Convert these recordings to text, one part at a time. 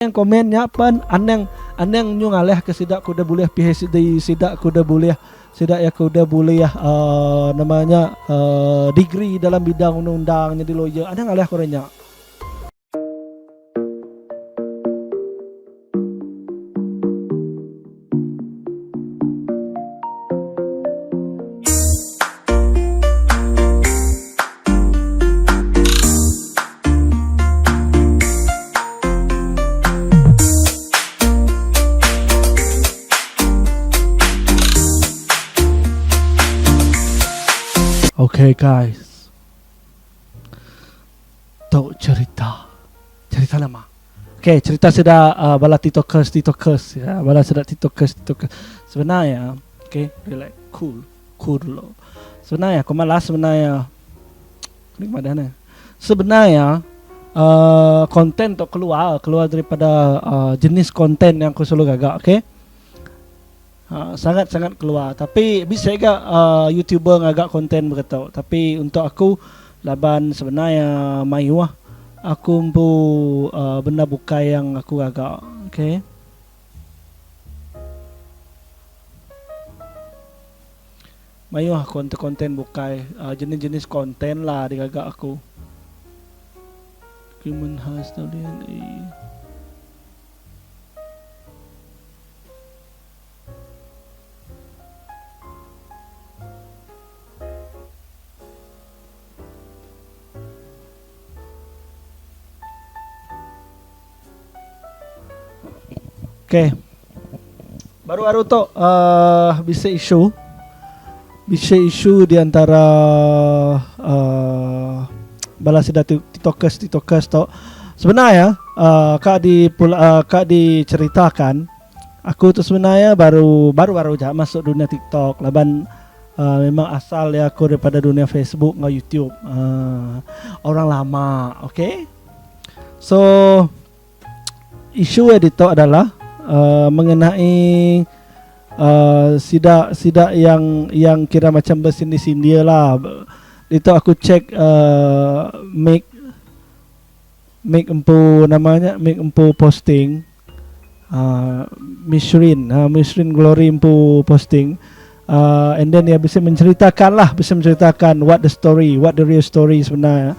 yang komennya apa aneng nyu ngaleh ke sidak kuda boleh PhD sidak kuda boleh sidak ya kuda boleh namanya degree dalam bidang undang-undang jadi lawyer aneng ngaleh korenya. Okay guys, tahu cerita nama. Okay, cerita sudah bala TikTokers ya, bala sudah TikTokers. Sebenarnya, okay, relax, cool dulu. Sebenarnya, aku malas sebenarnya. Ini mana? Sebenarnya konten tu keluar daripada jenis konten yang aku selalu gagak, okay? Sangat-sangat keluar. Tapi bisa juga YouTuber ngagak konten beritahu. Tapi untuk aku laban sebenarnya mayuah aku pun benda bukai yang aku agak okay. Mayuah konten bukai jenis-jenis konten lah digagak aku. Human has DNA. Okay. Baru-baru tu bisa isu di antara bala sida TikTokers tu. Sebenarnya kak diceritakan aku tu sebenarnya baru aja masuk dunia TikTok. Laban memang asal ya aku daripada dunia Facebook nggak YouTube. Orang lama, okay? So isu itu adalah mengenai sidak yang kira macam bersindir-sindir lah. Itu aku cek make empu posting Mishrin Glory empu posting and then dia bisa menceritakan what the real story sebenarnya.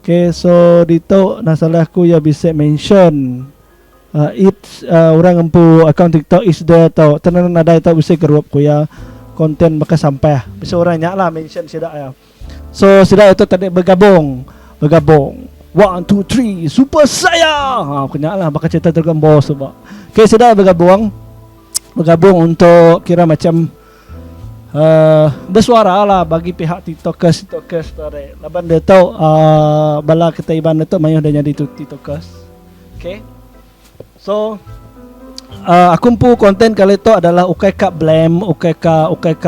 Okay, so dito nasalahku ya bisa mention orang empu account TikTok is there tau tenan ada itu bisa gerup ku ya konten maka sampai bisa orangnya lah mention sidak ya. So sidak itu tadi bergabung 1 2 3 super saya kena lah bakal cerita Dragon Ball sebab. Okay, sidak bergabung untuk kira macam bersuara lah bagi pihak TikTokers tadi. Laban dia tahu bala kita iban itu mayuh dia jadi TikTokers. Okay. So aku pun konten kali itu adalah UKK blame, UKK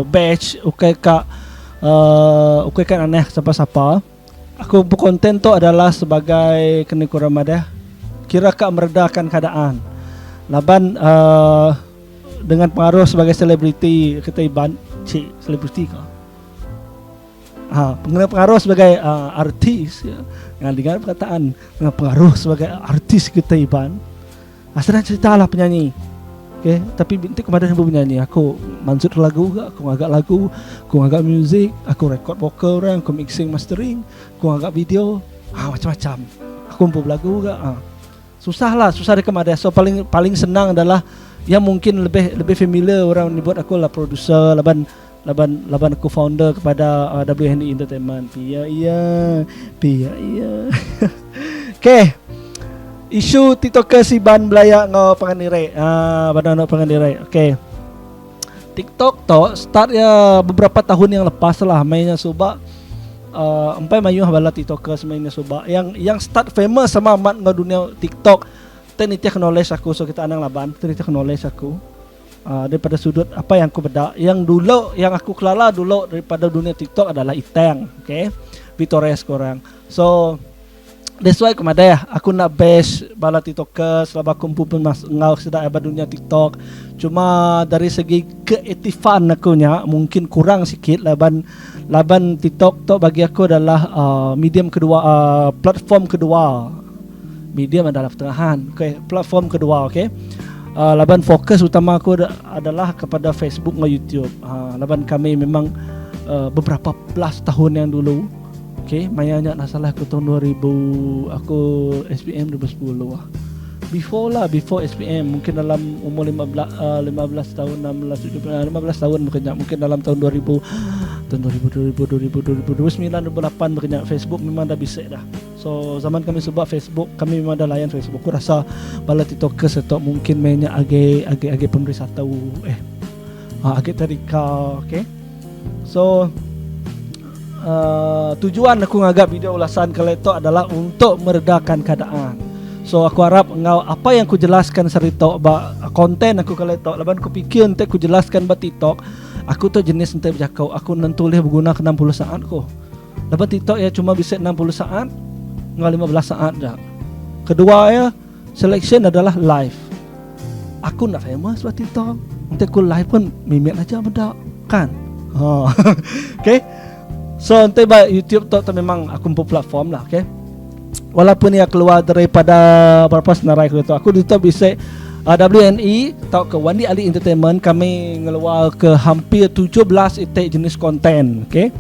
batch, UKK aneh siapa-siapa. Aku pun konten tu adalah sebagai kena kurang madah kira kak meredakan keadaan. Laban dengan pengaruh sebagai selebriti kita iban selebriti kah? Pengaruh sebagai artis ya. Dengan perkataan dengan pengaruh sebagai artis kita iban. Sedang cerita lah penyanyi. Okay, tapi bintik kemarin ibu penyanyi. Aku mansur lagu ke, aku ngagak music, aku record vokal orang, aku mixing mastering, aku ngagak video, macam-macam. Aku pun lagu ke. Susah dekat ada. So paling senang adalah yang mungkin lebih familiar orang ni buat aku lah producer laban aku founder kepada WND Entertainment. Pia iya. Okay. Isu TikToker si ban belaya ngo panganirai. Badano panganirai. Okay. TikTok to start ya beberapa tahun yang lepas lah mainnya subak. Empai mayuh bala TikTokers mainnya subak. Yang start famous sama amat ngo dunia TikTok. Teknik knowledge aku so kita anang laban teknik knowledge aku. Daripada sudut apa yang aku bedak yang aku kelala dulu daripada dunia TikTok adalah Iteng, okay, Vitores korang. So that's why kemadaya aku nak base bala TikTokers selama kumpul pun ngau sudah ada dunia TikTok. Cuma dari segi keaktifan aku nya mungkin kurang sikit laban TikTok tu bagi aku adalah medium kedua, platform kedua Medium adalah pertengahan. Okay, platform kedua, okay. Laban fokus utama aku adalah kepada Facebook dan YouTube. Laban kami memang beberapa belas tahun yang dulu, okay, mayanya nak salah aku tahun 2000, aku SPM 2010 lah. Before SPM, mungkin dalam umur 15 tahun, 15 tahun mungkin dalam tahun 2000, tahun 2000, 2009, 2008 berkenyak Facebook memang dah bisik dah. So zaman kami sebab Facebook, kami memang dah layan Facebook. Aku rasa bala TikTokers atau mungkin mainnya agak pemberi satu agak terika, okay. So tujuan aku ngagak video ulasan kali itu adalah untuk meredakan keadaan. So aku harap engkau apa yang aku jelaskan serito ba konten aku kali itu, laban aku fikir nanti aku jelaskan ba TikTok. Aku tu jenis nanti berjakau, aku nanti boleh berguna ke 60 saat ko. Laban TikTok ya cuma bisa 60 saat, enggak 15 saat dah. Kedua ya, selection adalah live. Aku nak famous buat TikTok. Nanti aku live pun mimik aja benda kan. Okay. So nanti ba YouTube tu memang aku pun platform lah, okay. Walaupun ia keluar daripada berapa senarai aku itu bisa WNE atau ke Wandi Ali Entertainment, kami ngeluar ke hampir 17 itik jenis konten, okay.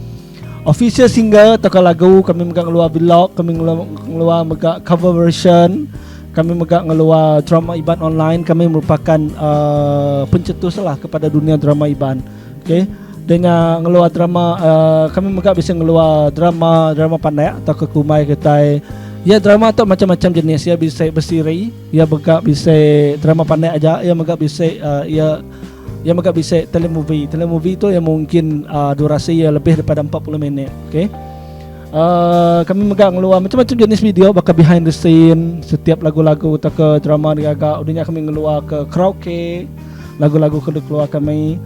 Official single atau lagu, kami megak ngeluar vlog, kami ngeluar megak cover version, kami megak ngeluar drama Iban online. Kami merupakan pencetus lah kepada dunia drama Iban, okay. Dengan ngeluar drama, kami megak bisa ngeluar drama pandai atau kekumai ketai. Ya drama tu macam-macam jenis. Ya bisa bersiri, ya megak bisa drama pandai aja, ya megak bisa ya megak bisa telemovie. Telemovie tu yang mungkin durasi ya lebih daripada 40 minit, okay. Kami megak ngeluar macam-macam jenis video, bakal behind the scene setiap lagu-lagu atau ke drama ni agak udahnya kami ngeluar ke karaoke, lagu-lagu keluar kami.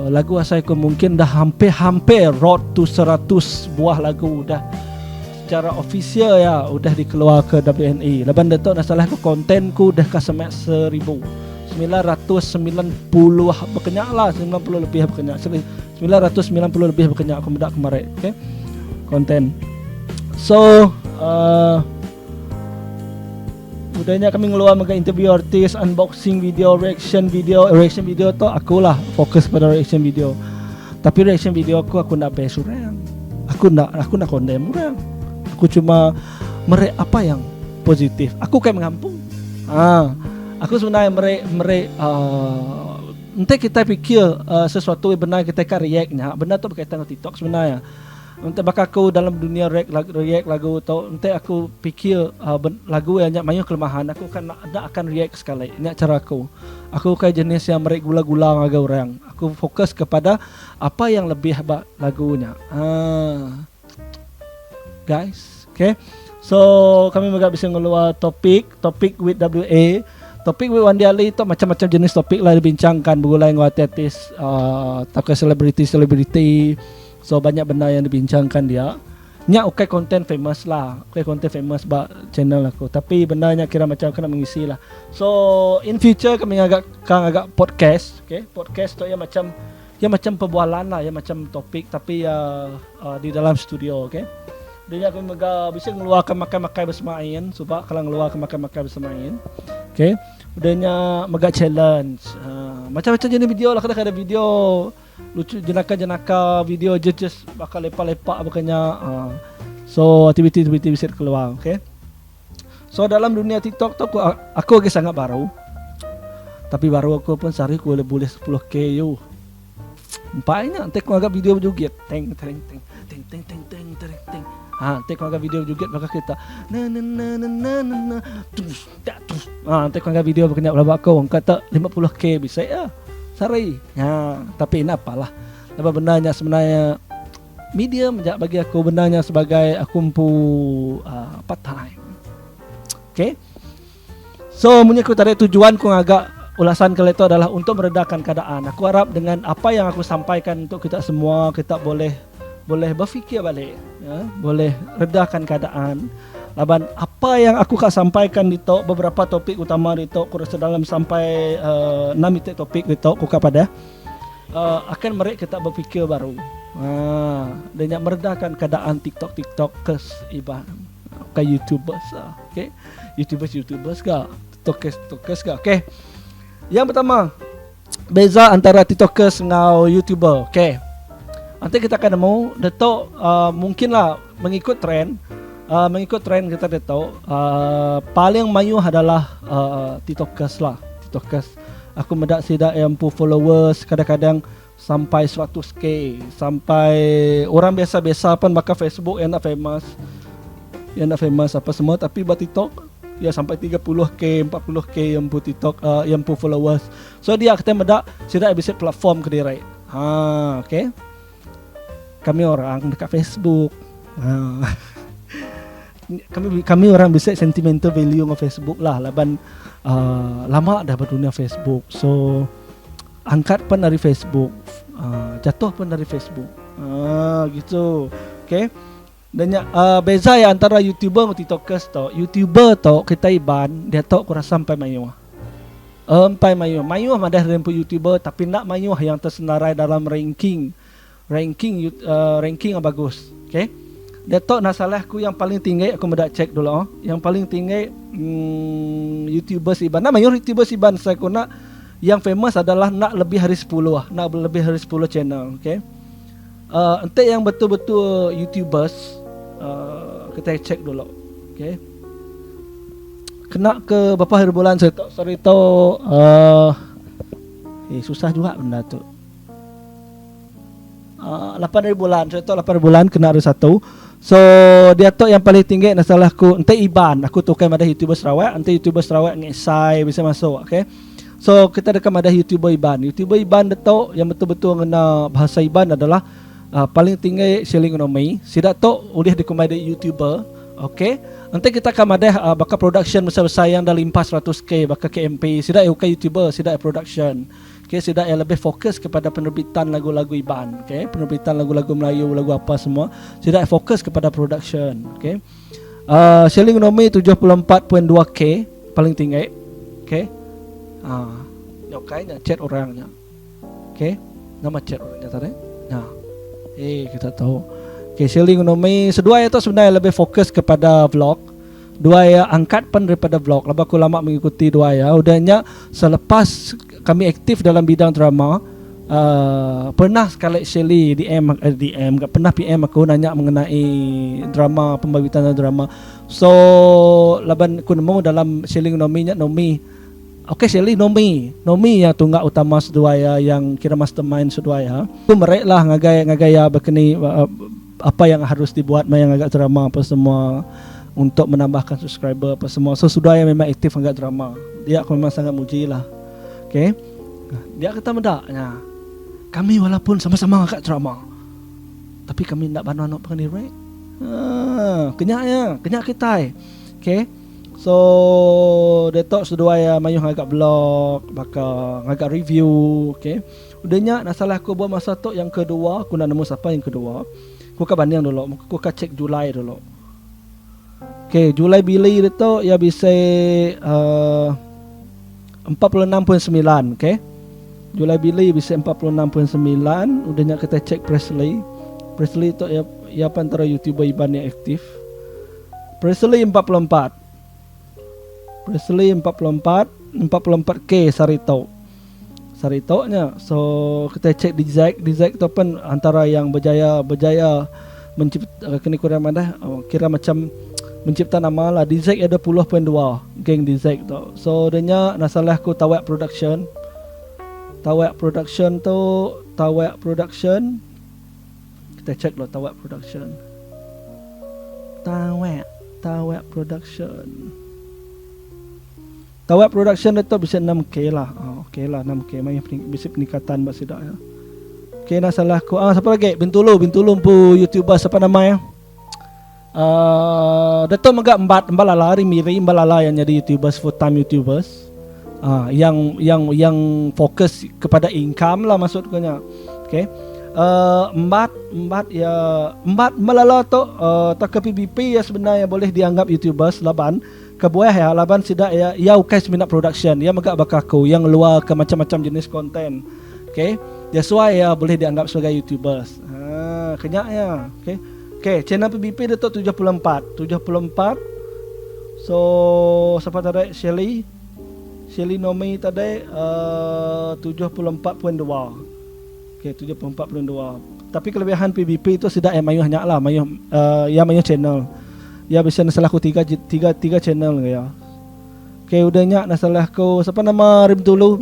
Lagu asal aku mungkin dah hampir road to 100 buah lagu dah secara official ya, udah dikeluar ke WNE. Laban datuk nak salah ke kontenku dah ke semak 1990 berkenyak lah, 90 lebih berkenyak, 990 lebih berkenyak aku mendak kemarin, okay, konten. So udahnya kami ngeluar mega interview artis, unboxing video, reaction video tu akulah fokus pada reaction video. Tapi reaction video aku nak best orang. Aku nak condemn orang. Aku cuma apa yang positif. Aku kayak mengampung. Aku sebenarnya nanti kita fikir sesuatu yang benar kita kan reactnya. Benar tu berkaitan dengan TikTok sebenarnya. Nanti bakal aku dalam dunia react lagu tau, nanti aku fikir lagu yang banyak kelemahan, aku kan akan react sekali. Ini cara aku kayak jenis yang mereak gula-gula agak orang. Aku fokus kepada apa yang lebih hebat lagunya. Guys, okay. So kami juga bisa ngeluar topik with WA. Topik with Wandi Ali itu macam-macam jenis topik lah dibincangkan, bergulai dengan artis, atau selebriti. So banyak benda yang dibincangkan dia. Nya okay konten famous lah. Okay konten famous ba channel aku. Tapi bendanya kira macam kena mengisi lah. So in future kami agak podcast, okay? Podcast tu ya macam perbualan lah, ya macam topik tapi di dalam studio, okay? Dia aku bisa ngeluarkan makan-makan bermain, sebab kalau ngeluarkan makan-makan bermain, okay? Udahnya mega challenge. Macam-macam jenis video lah, kadang-kadang video lucu, jenaka-jenaka, video just bakal lepak-lepak bukannya. So aktiviti bisa keluar, okay? So dalam dunia TikTok tu aku lagi sangat baru. Tapi baru aku pun sehari aku boleh 10k yo. Empatnya nanti aku agak video berjoget. Teng. Nanti aku agak video berjoget maka kita nanti aku agak video berkenyak belabak kau kata 50k bisa ya. Sehari. Tapi ini apalah. Apa benarnya sebenarnya medium bagi aku, benarnya sebagai aku part time. Okay. So punya aku tadi tujuanku agak ulasan kali itu adalah untuk meredakan keadaan. Aku harap dengan apa yang aku sampaikan untuk kita semua, kita boleh berfikir balik, ya, boleh redakan keadaan. Laban apa yang aku sampaikan di beberapa topik utama di aku rasa dalam sampai 6 topik di aku kepada akan mereka kita berfikir baru. Dan meredakan keadaan TikTok ke Iban, ke YouTubers, okay? YouTubers ga, TikTokers ga. Okay. Yang pertama, beza antara TikTokers dengan YouTuber. Okay. Nanti kita akan nemu Dato mungkinlah mengikut trend kita Dato paling mayu adalah TikTokers lah. TikTokers aku mendak sidak yang followers kadang-kadang sampai 100k, sampai orang biasa-biasa pun bakal Facebook yang nak famous apa semua, tapi buat TikTok ya sampai 30k, 40k yang pun TikTok yang pun followers. So dia kita mendak sidak bisa platform ke diri. Okay. Kami orang dekat Facebook. Kami orang bisa sentimental value dengan Facebook lah. Laban lama dah berdunia Facebook. So angkat pun dari Facebook, jatuh pun dari Facebook. Gitu. Okay. Dan beza ya antara YouTuber dan TikTokers tu. YouTuber tu kita iban dia tu aku rasa sampai mayu. Mayu madah rempu YouTuber tapi nak mayu yang tersenarai dalam ranking yang bagus. Okay. Dato nasalahku yang paling tinggi aku mendak cek dulu. Yang paling tinggi YouTubers iban. Nama YouTubers iban saya nak yang famous adalah nak lebih hari 10 lah. Nak lebih hari 10 channel. Okay. Untuk yang betul-betul YouTubers kita cek dulu. Okay. Kena ke berapa hari bulan saya tak sorry tahu susah juga benda tu. 8 hari bulan. Saya tahu 8 hari bulan kena hari 1. So dia tu yang paling tinggi nasalahku ente iban. Aku tukar ada YouTuber Sarawak, ente YouTuber Sarawak ngesai bisa masuk, okay? So kita dekam ada YouTuber iban. YouTuber iban dia tu yang betul-betul kena bahasa iban adalah paling tinggi selling ekonomi. Sidak tu boleh dikomai YouTuber, okay? Nanti kita akan ada bakal production besar-besar yang dah limpas 100k bakal KMP. Sidak YouTuber, sidak production. Okay, sudah yang lebih fokus kepada penerbitan lagu-lagu iban, okay, penerbitan lagu-lagu Melayu, lagu apa semua, sudah fokus kepada production, okay. Selling ekonomi 74.2k paling tinggi, okay. Kayaknya chat orangnya, okay, nama chat orangnya tadi, kita tahu, okay, selling ekonomi sedua itu sebenarnya lebih fokus kepada vlog. Dua ya angkat pun daripada vlog. Lepas aku lama mengikuti dua ya. Udahnya selepas kami aktif dalam bidang drama, pernah sekali Shelly DM gak pernah PM aku nanya mengenai drama, pembabitan drama. So laban aku nemu dalam Shelly nominya Nomi. Okay, Shelly Nomi yang tunggak utama sedua ya, yang kira mastermind sedua ya. Itu mereka lah ngagaya berkeni apa yang harus dibuat yang agak drama apa semua untuk menambahkan subscriber apa semua. So sudah yang memang aktif agak drama. Dia aku memang sangat muji lah. Okay. Dia kata mendaknya kami walaupun sama-sama agak drama, tapi kami tidak bantu anak pengen direct. Kenyak kita. Okay. So detok sudah ya mayuh agak blog, bakal agak review. Okay. Udahnya nasalah aku buat masa tu yang kedua, aku nak nemu siapa yang kedua. Aku akan banding dulu. Aku akan cek Julai dulu. Okay, Julai Billy itu ya bisa 46.9, okay. Julai Billy bisa 46.9. Udahnya kita cek Presley itu ya antara YouTuber iban yang aktif. Presley 44. 44k Sarito nya. So kita cek di Zack itu pun antara yang berjaya mencipta kini kurang mana kira macam mencipta nama lah. Dizek ada 10.2 geng Dizek tu. So adanya nasalah aku Tawak Production kita cek lo Tawak Production itu bisa 6k lah. Okay lah 6k mai bisa peningkatan bahasa dak ya. Okay, nasalah aku siapa lagi Bintulu pu YouTuber siapa namanya? Dato magak embalala yang jadi YouTubers, full time YouTubers, yang fokus kepada income lah maksudnya. Okay. Embat melala tu tak ke PBP ya sebenarnya boleh dianggap YouTubers laban kebuah ya laban sidak ya ukai minat production ya magak bakaku yang luar ke macam-macam jenis konten. Okay. That's why ya boleh dianggap sebagai YouTubers. Kenyak ya. Okay. Okay, channel PBP dia tu 74. So siapa tadi? Shelly Nomi tadi 74.2. Okay, 74.2. Tapi kelebihan PBP itu sudah mayuh hanya lah, mayuh mayuh channel. Ya bisa nasalahku tiga channel ya. Okay, udahnya nasalahku siapa nama Bintulu,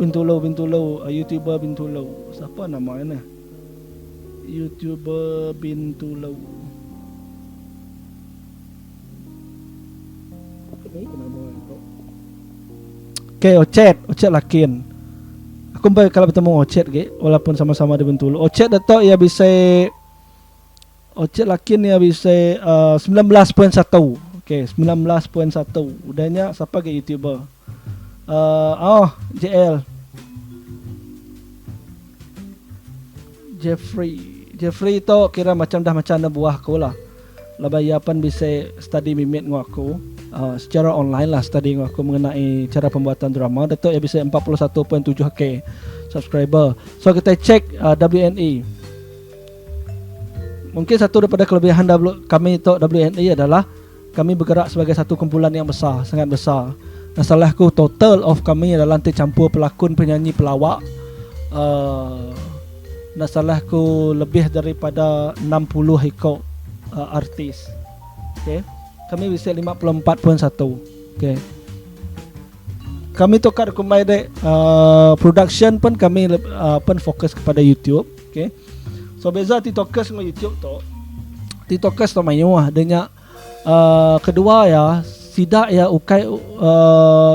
YouTuber Bintulu. Siapa namanya? YouTuber Bintulu. Okay, Ocet Lakin. Aku kalau bertemu Ocet walaupun sama-sama di Bintulu. Ocet dato ya bisa Ocet Lakin ya bisa 19.1. Okay, 19.1. Udahnya siapa ke YouTuber? JL Jeffrey itu kira macam dah buah aku lah. Labayapan bisa study mimit ngaku. Secara online lah study aku mengenai cara pembuatan drama. Datuk ya bisa 41.7k subscriber. So kita cek WNE. Mungkin satu daripada kelebihan kami itu WNE adalah kami bergerak sebagai satu kumpulan yang besar, sangat besar. Masalahku total of kami adalah nanti campur pelakon, penyanyi, pelawak. Masalahku lebih daripada 60 ekor artis. Okay. Kami bisa 54.1. Okay. Kami tukar kumai dek production pun kami pun fokus kepada YouTube. Okay. So beza TikTokers dengan YouTube tu. TikTokers tu mayuah dengan kedua ya tidak ya ukai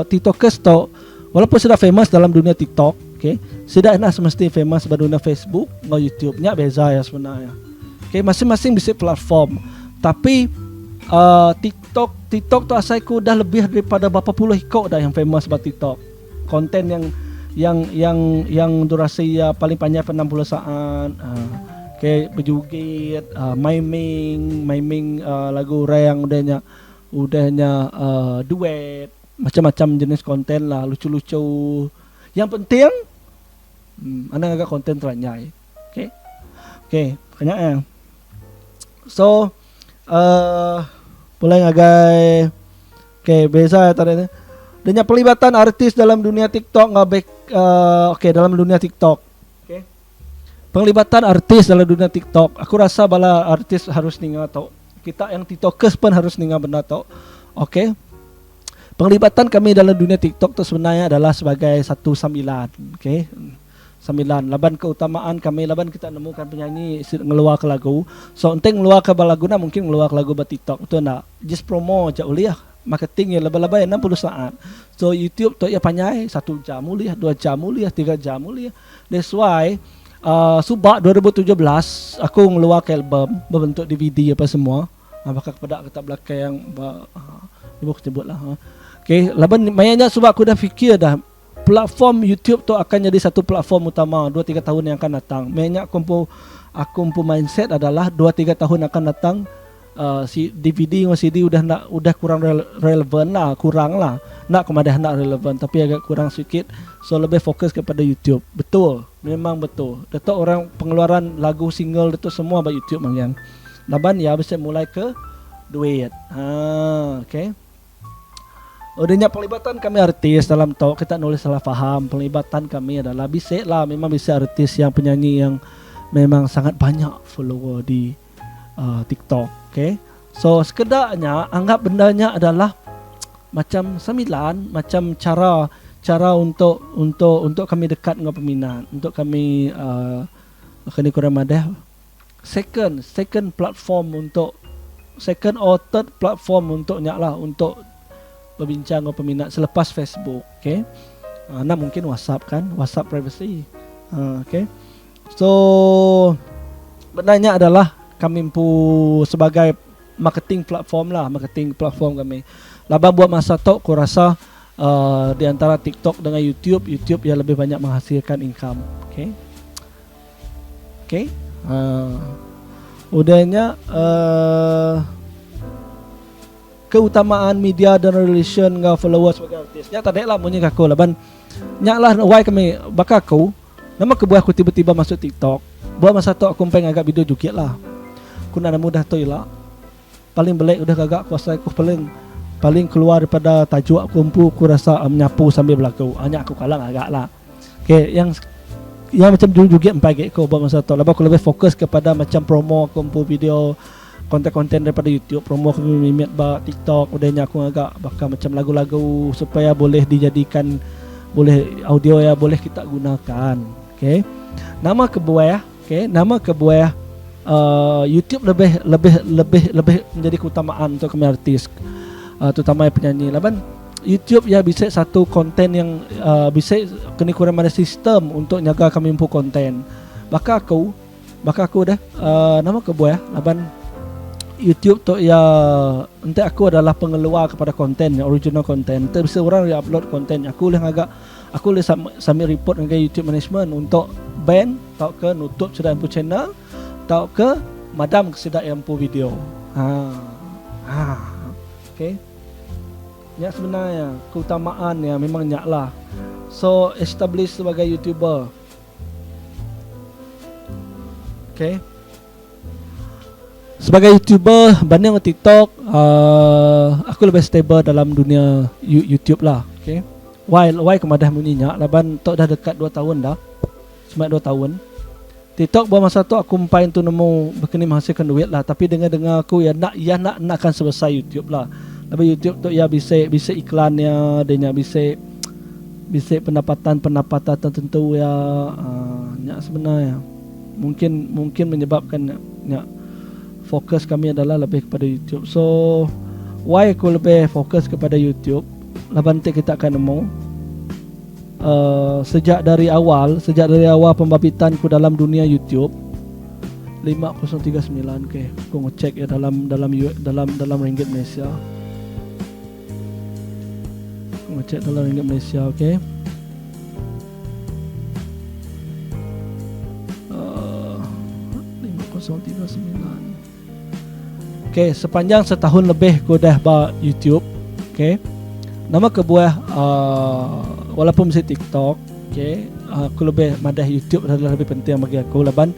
TikTokers tu walaupun sudah famous dalam dunia TikTok, okay, tidak nak semesti famous pada dunia Facebook atau YouTube-nya beza ya sebenarnya. Okay, masing-masing bisa platform. Tapi TikTok tu asaiku dah lebih daripada berapa puluh ekor dah yang famous pada TikTok. Konten yang durasi ya paling panjang 60 saat. Okay, berjoget, miming lagu orang udahnya duet, macam-macam jenis konten lah, lucu-lucu. Yang penting anak agak konten teranyai. Okay, banyak. So mulai ngagai. Okay, biasa tadi ni. Dan pelibatan artis dalam dunia TikTok dalam dunia TikTok. Okay. Penglibatan artis dalam dunia TikTok. Aku rasa bala artis harus ninga tau. Kita yang TikTokers pun harus ninga benda tau. Okay. Penglibatan kami dalam dunia TikTok tu sebenarnya adalah sebagai satu sambilan. Okay. Sambilan laban keutamaan kami laban kita nemukan penyanyi ngeluar ke lagu. So enteng ngeluar ke lagu na mungkin ngeluar ke lagu ba TikTok tu nak just promo je uliah marketing ya laba-laba 60 saat. So YouTube tu ya panjai 1 jam uliah, 2 jam uliah, 3 jam uliah. That's why subak 2017 aku ngeluar ke album berbentuk DVD apa semua. Bakal kepada kata belakang yang ibu sebut lah. Okay, laban mayanya subak aku dah fikir dah platform YouTube tu akan jadi satu platform utama 2-3 tahun yang akan datang. Banyak aku mindset adalah 2-3 tahun akan datang si DVD atau CD udah kurang relevan lah, kurang lah. Nak kemadah nak relevan tapi agak kurang sedikit. So lebih fokus kepada YouTube. Betul, memang betul. Datuk orang pengeluaran lagu single itu semua by YouTube mangyang. Laban ya bisa mulai ke duit. Okay. Udahnya pelibatan kami artis dalam talk kita nulis salah faham. Pelibatan kami adalah memang bisa artis yang penyanyi yang memang sangat banyak follower di TikTok. Okay. So sekedarnya anggap bendanya adalah macam sambilan, macam cara untuk kami dekat dengan peminat, untuk kami kini kurang madah second platform untuk second or third platform untuknya lah untuk berbincang dengan peminat selepas Facebook. Okay. Nak mungkin WhatsApp kan, WhatsApp privacy. Okay. So benarnya adalah kami sebagai marketing platform kami. Laba buat masa tu aku rasa di antara TikTok dengan YouTube yang lebih banyak menghasilkan income. Okay. Okay. Udahnya keutamaan media dan relation dengan followers sebagai artis. Ya tadi lah munyi aku laban. Nya lah why kami bakal aku nama kebuah aku tiba-tiba masuk TikTok. Buat masa tu aku pengen agak video juga lah. Aku nak mudah tu lah. Paling belak udah gagak kuasa aku paling paling keluar daripada tajuk aku rasa menyapu sambil berlaku. Hanya aku kalang agak lah. Okay, yang macam juga empat ko buat masa tu. Lepas aku lebih fokus kepada macam promo aku video konten-konten daripada YouTube, promo aku mimit ba TikTok, udahnya aku agak bakal macam lagu-lagu supaya boleh dijadikan boleh audio ya boleh kita gunakan. Okay. Nama kebuah YouTube lebih menjadi keutamaan untuk kami artis, terutama penyanyi. Laban YouTube ya bisa satu konten yang bisa kena kurang ada sistem untuk jaga kami impu konten. Maka aku dah nama kebuah laban YouTube tu ya nanti aku adalah pengeluar kepada konten original konten. Nanti bisa orang yang upload konten aku boleh submit report dengan YouTube management untuk ban atau ke nutup sudah impu channel atau ke madam kesedak yang impu video. Okay. Ya sebenarnya keutamaan ya memang nyak lah. So establish sebagai YouTuber. Okay. Sebagai YouTuber banding dengan TikTok, aku lebih stable dalam dunia YouTube lah. Okay. Why kemadah muninya laban tok dah dekat 2 tahun dah. Cuma 2 tahun. TikTok buat masa tu aku main tu nemu berkini menghasilkan duit lah, tapi dengar aku nak akan selesai YouTube lah. Tapi YouTube tu ya bisa iklannya, dia bisa pendapatan tertentu ya, sebenarnya mungkin menyebabkan fokus kami adalah lebih kepada YouTube. So why aku lebih fokus kepada YouTube? Laban kita akan nemu sejak dari awal pembabitanku dalam dunia YouTube 5039 ke. Aku ngecek ya dalam ringgit Malaysia. Ngecek dalam ringgit Malaysia, okey. 5039. Okey, sepanjang setahun lebih aku dah buat YouTube. Okey. Nama kebuah walaupun mesti TikTok, okey. Aku lebih madah YouTube adalah lebih penting bagi aku. Laban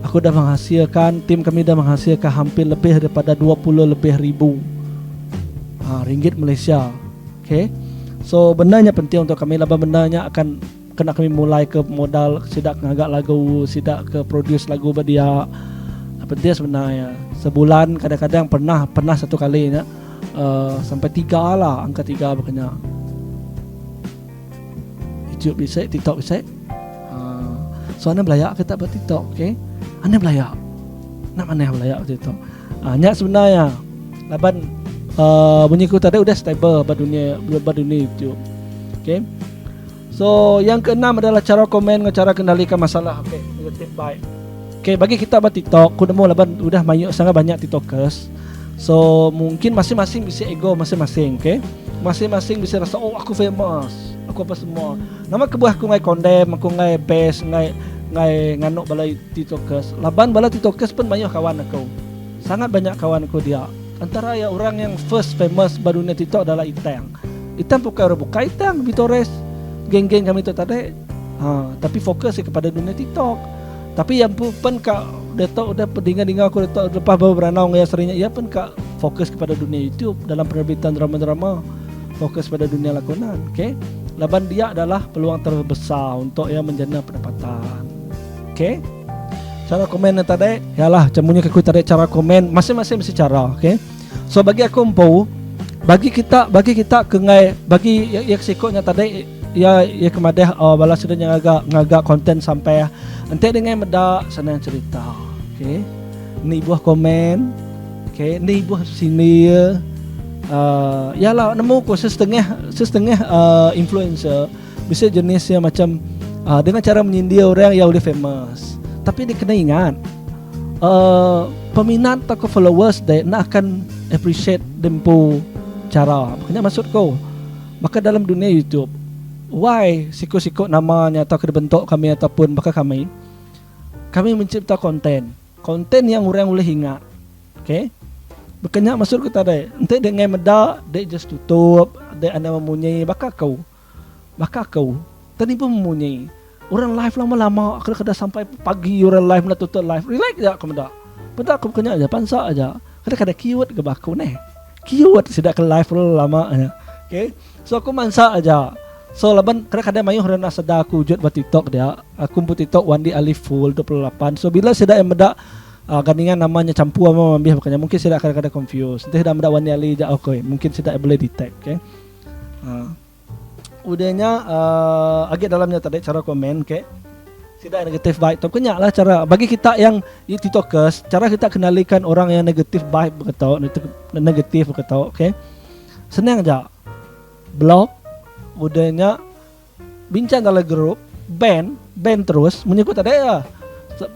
aku dah menghasilkan, tim kami dah menghasilkan hampir lebih daripada 20 lebih ribu ringgit Malaysia. Okey. So benarnya penting untuk kami, laban benarnya akan kena kami mulai ke modal sidak ngagak lagu, sidak ke produce lagu berdia. Penting sebenarnya. Sebulan kadang-kadang pernah satu kali ya. Sampai 3 lah, angka 3 makanya. YouTube bisa, TikTok bisa. So anda belayak kita buat TikTok, okey? Anda belayak. Nak mana belayak TikTok? Nyak sebenarnya. Laban bunyiku tadi udah stable pada dunia YouTube. Okay. So yang keenam adalah cara komen, cara kendalikan masalah. Okay, negative baik. Okay, bagi kita buat TikTok, aku nemu laban udah sangat banyak TikTokers. So mungkin masing-masing bisa ego masing-masing, okay? Masing-masing bisa rasa aku famous, aku apa semua. Nama kebuah aku ngai condemn, aku ngai best, ngai nganuk balai TikTokers. Laban balai TikTokers pun banyak kawan aku. Sangat banyak kawan aku dia. Antara ya orang yang first famous baru dunia TikTok adalah Itang. Itang bukan Itang, Vitores, geng-geng kami itu tadi. Tapi fokus kepada dunia TikTok. Tapi yang pun kak udah dengar aku lepas baru beranau ya seringnya ia pun kak fokus kepada dunia YouTube dalam penerbitan drama-drama, fokus pada dunia lakonan. Okay. Laban dia adalah peluang terbesar untuk menjana pendapatan. Okay. Cara komen tadi, yalah cemunya aku tadi cara komen masing-masing mesti cara, okey. So bagi aku bagi kita kengai bagi yang sikutnya tadi ya kemadah balas sudah ngagak konten sampai nanti dengan medak senang cerita, okey. Ni buah komen, okey, ni buah sini yalah nemu ko setengah influencer bisa jenisnya macam dengan cara menyindir orang yang udah famous. Tapi dia kena ingat peminat atau followers dia nak akan appreciate dempo cara. Makanya maksud kau, maka dalam dunia YouTube, why sikut-sikut namanya atau kebentuk kami ataupun maka kami mencipta konten yang orang boleh ingat. Okay. Makanya maksud kita tadi, nanti dengan medak dia just tutup, dia anda mempunyai bakal kau tadi pun mempunyai. Orang live lama-lama kadang-kadang sampai pagi orang live nak tutup live. Relax je aku mendak. Bedak aku kena aja pansa aja. Kadang-kadang keyword ke baku ni. keyword tidak ke live lama ya. Okay, so aku mansa aja. So laban kadang-kadang mayu harana sada aku wujud buat TikTok dia. Aku pun TikTok Wandi Alif full 28. So bila sudah yang meda gandingan namanya campur sama mambih makanya mungkin sudah kadang-kadang confused. Nanti sudah meda Wandi Ali aja okay. Mungkin sudah boleh detect, okay. Udahnya agak dalamnya tadi cara komen, okay. Tidak negatif baik. Tapi kenyak lah cara bagi kita yang TikTokers, cara kita kenalikan orang yang negatif baik berkata, negatif berkata, okay. Senang aja. Blog udahnya bincang dalam grup, ban terus menyebut ada ya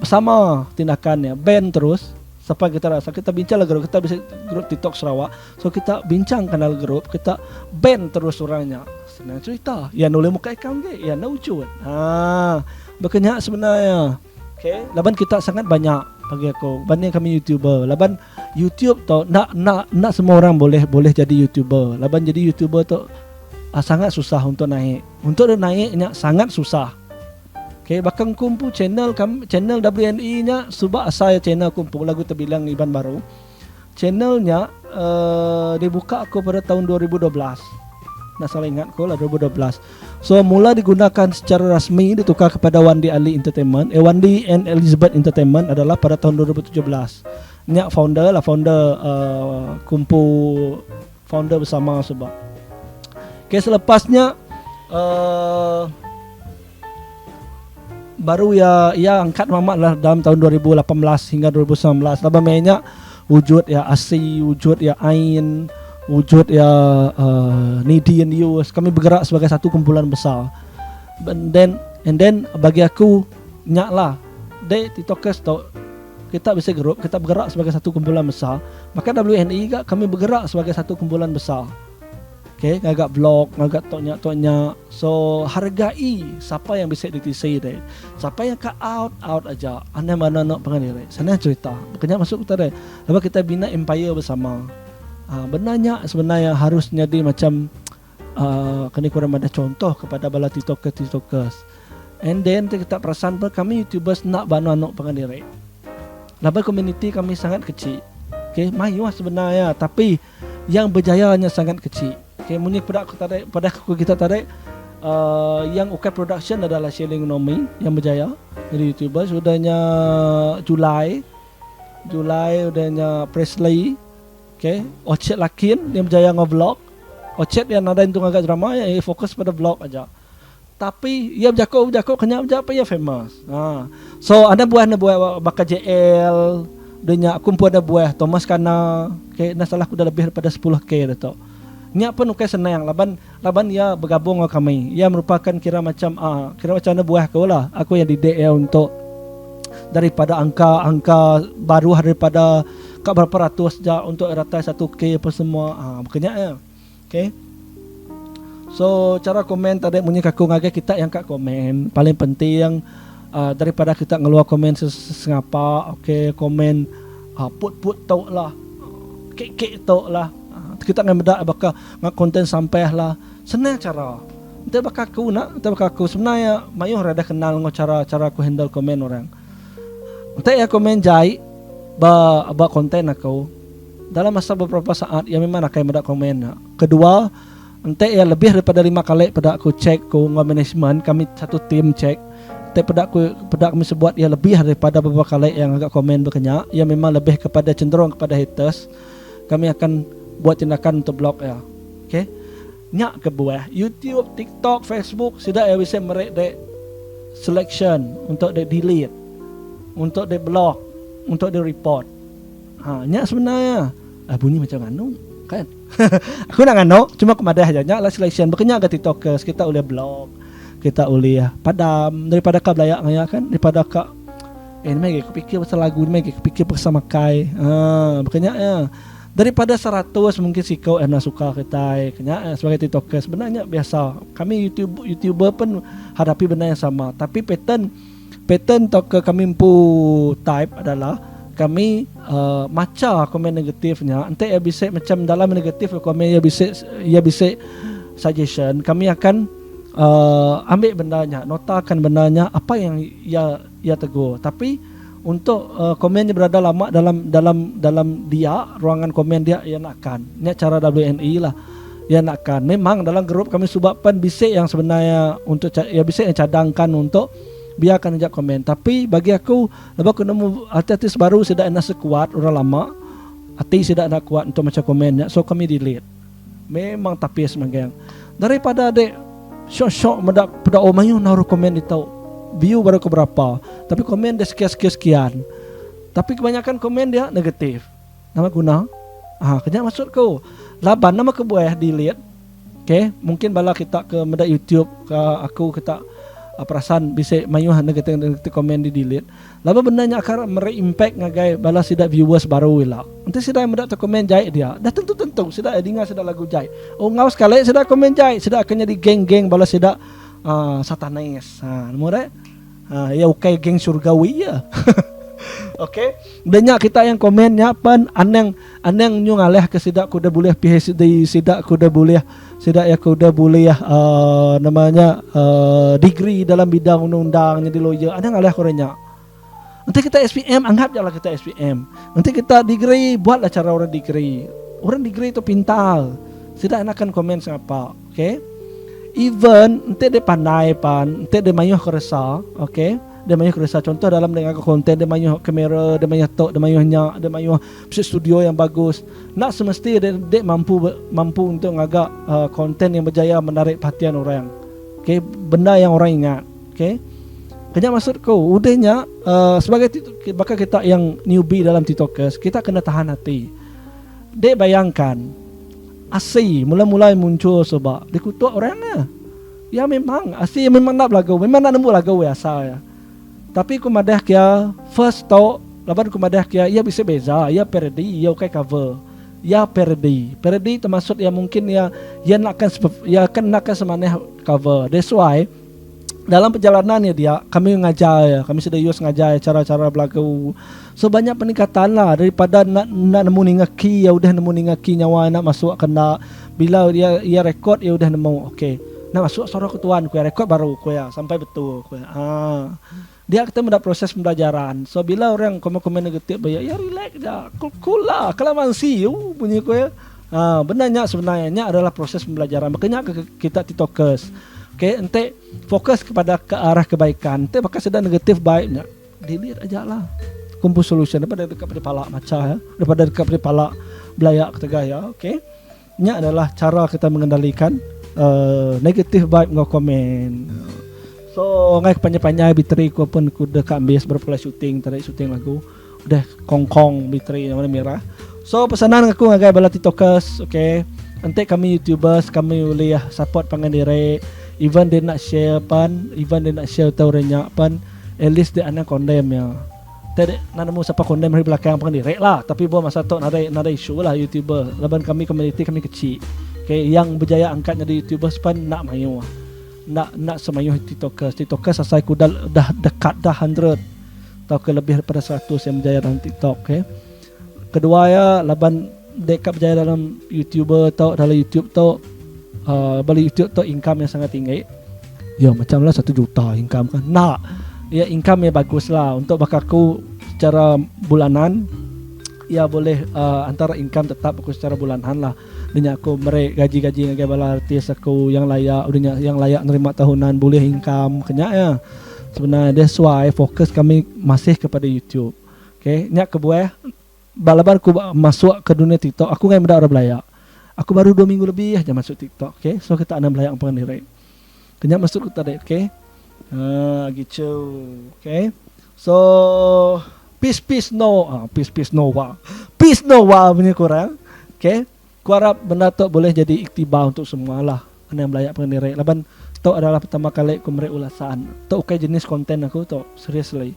sama tindakannya, ban terus sampai kita rasa kita bincang lah grup, kita bisa grup TikTok Sarawak, so kita bincang kanal grup, kita ban terus orangnya, senang cerita, ya nulis muka account ke, ya lucu, berkenyak sebenarnya, okay. Laban kita sangat banyak bagi aku, banding kami YouTuber, laban YouTube tu nak semua orang boleh jadi YouTuber, laban jadi YouTuber tu sangat susah untuk naik. Untuk dia naiknya sangat susah. Okay, bahkan kumpu channel WNI-nya subak asal channel kumpu lagu terbilang Iban Baru. Channelnya dibuka aku pada tahun 2012. Nak salah ingat ko lah 2012. So mula digunakan secara rasmi ditukar kepada Wandi Ali Entertainment. Wandi and Elizabeth Entertainment adalah pada tahun 2017. Nya founder kumpu founder bersama sebab. Okay, selepasnya baru ya angkat mamak lah dalam tahun 2018 hingga 2019. Laba mainnya wujud ya Asi, wujud ya Ain, wujud ya Nidi and Yus. Kami bergerak sebagai satu kumpulan besar. And then bagi aku nyak lah de TikTokers tu kita bisa kita bergerak sebagai satu kumpulan besar. Maka WNI juga kami bergerak sebagai satu kumpulan besar. Okay, ngagak vlog, ngagak toknya. So hargai siapa yang bisa ditisai deh. Siapa yang ke out aja. Anda mana nak pengen sana cerita. Makanya masuk kita deh. Lepas kita bina empire bersama. Benarnya sebenarnya harus jadi macam kena kurang ada contoh kepada bala TikTokers. And then kita perasan kami YouTubers nak banu anak pengen diri. Lepas community kami sangat kecil. Okay, mayu sebenarnya tapi yang berjaya hanya sangat kecil. Okay, mungkin pada kita tarik yang ukar production adalah Shelling Nomi yang berjaya dari YouTuber. Sudahnya Julai udahnya Presley, okay. Ocet Lakin yang berjaya nge-vlog. Ocet yang ada itu agak drama ya fokus pada vlog aja. Tapi ia berjago kenyap apa ya famous. So ada buah bakal JL, udahnya aku pun ada buah Thomas Kana, okay. Nah salah aku dah lebih daripada 10k dah tu. Nya pun ukai senang laban ia bergabung dengan kami. Ia merupakan kira macam ada buah kau lah. Aku yang didik ya untuk daripada angka baru daripada berapa ratus saja untuk rata 1k apa semua. Makanya ya. Okay. So cara komen tadi bunyi kaku ngagak kita yang kak komen. Paling penting daripada kita ngeluar komen sengapa. Okay, komen put tau lah. Kek tau lah. Kita akan bedak bakal konten sampai lah senang cara. Entah bakal aku sebenarnya mayu rada kenal cara aku handle komen orang. Entah ya komen jai ba konten aku dalam masa beberapa saat ya memang akan bedak komen. Kedua, entah ya lebih daripada 5 kali pada aku cek ko management kami satu tim cek. Entah pada kami sebuat ya lebih daripada beberapa kali yang agak komen berkenyak. Ya memang lebih kepada cenderung kepada haters. Kami akan buat tindakan untuk blog ya. Okay. Nyak ke buah YouTube, TikTok, Facebook sudah ya bisa merek de selection untuk de delete, untuk de block, untuk de report. Nyak sebenarnya bunyi macam anu kan. Aku nak ngano cuma kemadah aja nyak lah selection berkenyak ke TikTokers kita boleh blog, kita boleh padam daripada ka belayak ngaya kan daripada ka ini aku fikir pasal lagu ni aku fikir bersama kai. Berkenyak ya. Daripada 100 mungkin si kau enak suka kita kena sebagai TikToker sebenarnya biasa. Kami YouTuber pun hadapi benda yang sama. Tapi pattern ke kami pu type adalah kami maca komen negatifnya. Nanti ya bisa macam dalam negatif komen ya bisa suggestion. Kami akan ambil bendanya, notakan bendanya apa yang ia tegur. Tapi untuk komennya berada lama dalam dia ruangan komen dia ia nakkan. Ini cara WNI lah. Ia nakkan. Memang dalam grup kami subapkan bisik yang sebenarnya untuk ya bisik yang cadangkan untuk biarkan ajak komen. Tapi bagi aku lepas aku nemu artis baru tidak nak sekuat orang lama. Hati tidak nak kuat untuk macam komennya. So kami delete. Memang tapi semanggang. Daripada dek syok mendak pada omayu naruh komen itu. View baru ke berapa, tapi komen dia sekian. Tapi kebanyakan komen dia negatif. Nama guna? Kena maksud kau. Laban nama kebuah delete. Okay, mungkin bala kita ke media YouTube, ke aku kita perasaan bisa mayuh negatif komen di delete. Laban benarnya akan mere-impact ngagai bala sidak viewers baru wila. Nanti sidak medak tu komen jai dia. Dah tentu sidak dengar sidak lagu jai. Oh ngau sekali sidak komen jai, sidak akan jadi geng-geng bala sidak satanis. Nomor ya okay geng surgawi ya. Okay, banyak kita yang komennya pan aneng nyu ngaleh ke sidak kuda boleh PhD, sidak kuda boleh namanya degree dalam bidang undang-undang jadi lawyer. Ada ngaleh korenya. Nanti kita SPM, anggap jalah kita SPM. Nanti kita degree, buatlah cara orang degree. Orang degree itu pintar. Sidak enakan komen siapa. Okay, even nanti dia pandai nanti dia mayuh kerasa, okay? Dia mayuh kerasa. Contoh dalam dengan konten dia mayuh kamera, dia mayuh tok, dia mayuh nyak, dia mayuh studio yang bagus. Nak semesti dia mampu untuk ngagak konten yang berjaya menarik perhatian orang. Okay, benda yang orang ingat. Okay, kena maksud kau, udahnya sebagai bakal kita yang newbie dalam TikTokers, kita kena tahan hati. Dia bayangkan Asi mula-mula muncul sebab dikutuk orangnya. Ya memang Asi memang nak lagu, memang nak nemu lagu biasa ya. Tapi kumadah kia first tau, laban kumadah kia ia bisa beza, ia parody, ia okay cover. Ya parody termasuk ya mungkin ya nakkan semaneh cover. That's why dalam perjalanannya dia kami ngajar ya, kami sudah ngajar cara-cara berlagu. So banyak peningkatan lah daripada nak nemu ningaki, ya udah nemu ningaki nyawa nak masuk kena bila dia rekod ya udah nemu. Okay, nak masuk suara ketuan ku rekod baru ku ya sampai betul ku ya. Dia kita mendapat proses pembelajaran. So bila orang komen negatif ya relax dah, cool lah, kelamansi bunyi ku ya. Benarnya sebenarnya adalah proses pembelajaran. Makanya kita TikTokers, okay, ente fokus kepada ke arah kebaikan. Ente bakal sedang negatif baiknya, delete aja lah. Kumpul solution daripada dekat pada palak macam ya, daripada dekat pada palak belayak ketegah ya. Okay, ini adalah cara kita mengendalikan negatif vibe ngau komen. So ngai panjang-panjang bitri ku pun ku dekat ambis berpula syuting lagu. Udah kongkong bitri yang warna merah. So pesanan aku ngagai bala TikTokers, okay. Nanti kami YouTubers, kami boleh support pangandire. Even dia nak share tahu renyak pan, at least dia anak condemn ya. Tadi nak nemu siapa condemn dari belakang pangandire lah. Tapi buat masa tu nada isu lah YouTuber. Laban kami community kami kecil. Okay, yang berjaya angkatnya di YouTubers pan nak mayu. Nak semayuh TikTokers asal ku dah dekat dah 100 atau ke lebih daripada 100 yang berjaya dalam TikTok. Okay. Kedua ya laban dekat berjaya dalam YouTuber atau dalam YouTube tu beli YouTube tu income yang sangat tinggi. Ya macam lah 1 juta income kan. Nah, ya income yang bagus lah untuk bakaku secara bulanan. Ya boleh antara income tetap aku secara bulanan lah. Dengan aku gaji-gaji dengan bala artis aku yang layak, yang layak nerima tahunan boleh income kena ya. Sebenarnya that's why fokus kami masih kepada YouTube. Okay, nyak kebuah balaban aku masuk ke dunia TikTok, aku kan muda orang belayak. Aku baru 2 minggu lebih aja masuk TikTok. Okay, so kita ada belayak apa ni? Kena masuk kita deh, okay? Gitu. Okay, so peace no punya kurang. Okay, ku harap benda tu boleh jadi iktibar untuk semua lah. Yang belayak pengendirai. Laban tu adalah pertama kali aku merik ulasan. Tu okay jenis konten aku tu seriously.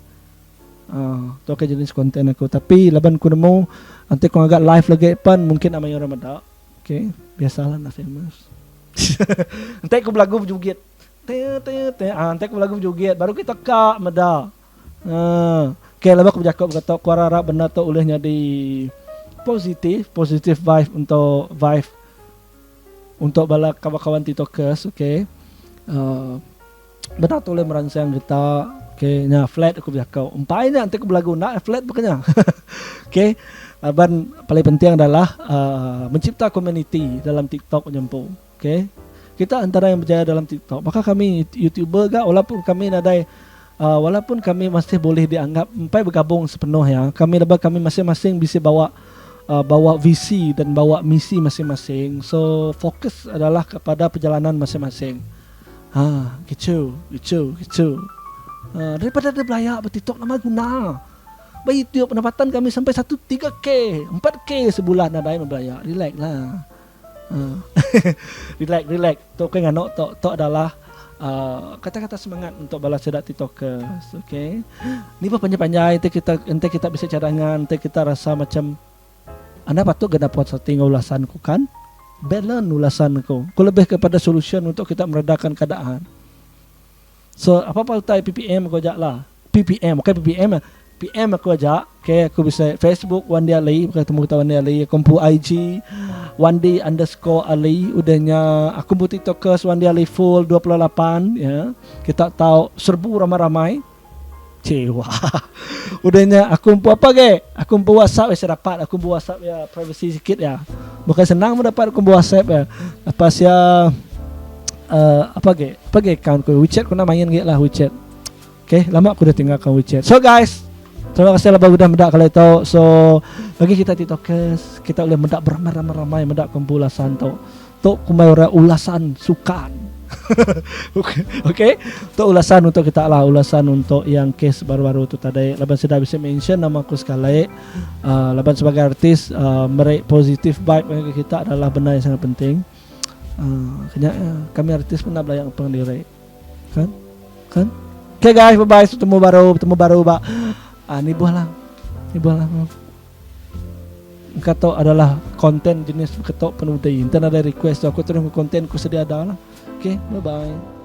Tu okay jenis konten aku. Tapi laban ku nemu nanti ku agak live lagi pan mungkin amai orang ada. Okay, biasalah nak famous. Nanti ku belagu berjoget. Nanti ku belagu berjoget baru kita kak meda. Okay, laban ku bercakap kata ku harap benda tu boleh jadi positif vibe untuk bala kawan-kawan TikTokers, okay. Benar tu boleh merangsang kita Okay, nya flat aku biar kau. Umpainya nanti aku belagu nak flat bukannya. Okay, dan paling penting adalah mencipta community dalam TikTok jempu. Okay, kita antara yang berjaya dalam TikTok. Maka kami YouTuber gak, walaupun kami masih boleh dianggap empai bergabung sepenuh ya. Kami masing-masing bisa bawa visi dan bawa misi masing-masing. So fokus adalah kepada perjalanan masing-masing. Gitu. Daripada ada belayak bertiktok nama guna. Bayi YouTube pendapatan kami sampai 3K, 4K sebulan ada yang belayak. Relax lah. Relax. Tok ngano tok adalah kata-kata semangat untuk balas sedak TikTokers. Okay. Ni apa panjang-panjang nanti kita bisa cadangan, nanti kita rasa macam anda patut gak dapat setting ulasanku kan? Balance ulasanku. Ku lebih kepada solution untuk kita meredakan keadaan. So apa-apa utai PPM aku ajak lah. PPM aku ajak. Okay, aku bisa Facebook Wandi Ali, ketemu kita Wandi Ali. Aku pu IG Wandi_Ali. Udahnya aku pu TikTokers Wandi Ali full 28 ya. Kita tahu serbu ramai-ramai. Cewa. Udahnya aku pu apa ke? Aku pu WhatsApp saya dapat. Aku pu WhatsApp ya privacy sikit ya. Bukan senang mendapat aku pu WhatsApp ya. Apa sia apa account ku WeChat ku nak main ge lah WeChat. Okay, lama aku dah tinggalkan WeChat. So guys, terima kasih lah udah mendak kalau tahu. So bagi kita TikTokers, kita boleh mendak beramai-ramai mendak kumpulasan tu. Tok kumayora ulasan sukan. Okay. Tok ulasan untuk kita lah, ulasan untuk yang case baru-baru tu tadi. Laban sudah bisa mention nama aku sekali. Laban sebagai artis, merik positif vibe bagi kita adalah benda yang sangat penting. Kami artis pun nak belajar pendiri kan. Okay guys, bye bye, bertemu baru ba. Ni buah lang kato adalah konten jenis kato penuh day. Entah ada request aku terus konten ku sedia ada lah. Okay, bye bye.